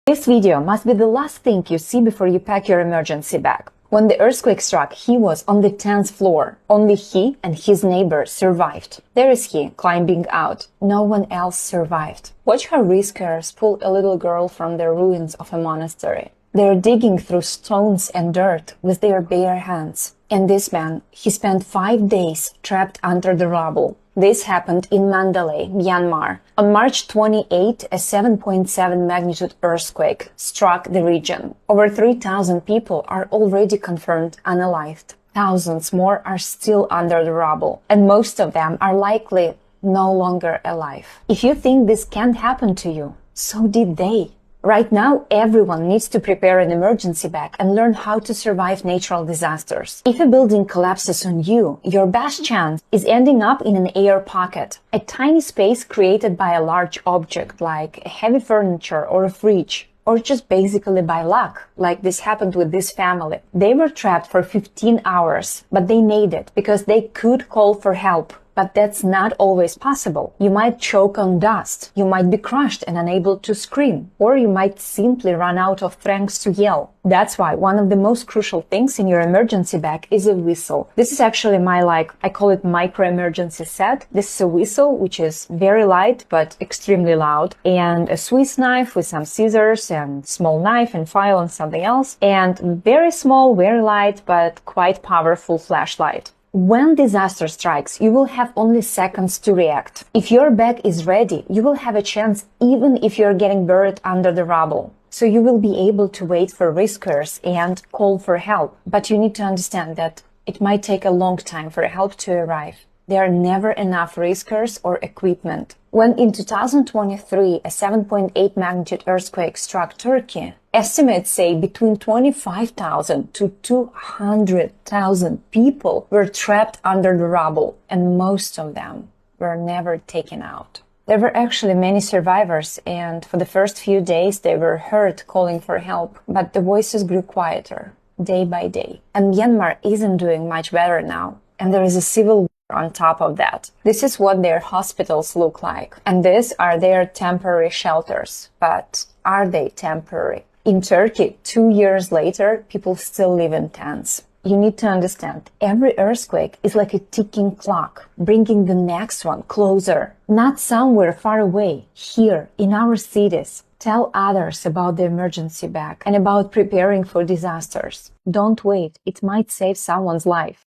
This video must be the last thing you see before you pack your emergency bag. When the earthquake struck, he was on the 10th floor. Only he and his neighbor survived. There is he, climbing out. No one else survived. Watch how rescuers pull a little girl from the ruins of a monastery. They are digging through stones and dirt with their bare hands. And this man, he spent 5 days trapped under the rubble. This happened in Mandalay, Myanmar. On March 28, a 7.7 magnitude earthquake struck the region. Over 3,000 people are already confirmed unalived. Thousands more are still under the rubble, and most of them are likely no longer alive. If you think this can't happen to you, so did they. Right now, everyone needs to prepare an emergency bag and learn how to survive natural disasters. If a building collapses on you, your best chance is ending up in an air pocket, a tiny space created by a large object like heavy furniture or a fridge, or just basically by luck, like this happened with this family. They were trapped for 15 hours, but they made it because they could call for help. But that's not always possible. You might choke on dust, you might be crushed and unable to scream, or you might simply run out of strength to yell. That's why one of the most crucial things in your emergency bag is a whistle. This is actually I call it micro emergency set. This is a whistle which is very light but extremely loud, and a Swiss knife with some scissors and small knife and file and something else, and very small, very light but quite powerful flashlight. When disaster strikes, you will have only seconds to react. If your bag is ready, you will have a chance even if you're getting buried under the rubble. So you will be able to wait for rescuers and call for help. But you need to understand that it might take a long time for help to arrive. There are never enough rescuers or equipment. When in 2023 a 7.8 magnitude earthquake struck Turkey, estimates say between 25,000 to 200,000 people were trapped under the rubble, and most of them were never taken out. There were actually many survivors, and for the first few days they were heard calling for help, but the voices grew quieter day by day. And Myanmar isn't doing much better now, and there is a civil war on top of that. This is what their hospitals look like, and these are their temporary shelters. But are they temporary? In Turkey, 2 years later, people still live in tents. You need to understand, every earthquake is like a ticking clock, bringing the next one closer. Not somewhere far away, here, in our cities. Tell others about the emergency bag and about preparing for disasters. Don't wait, it might save someone's life.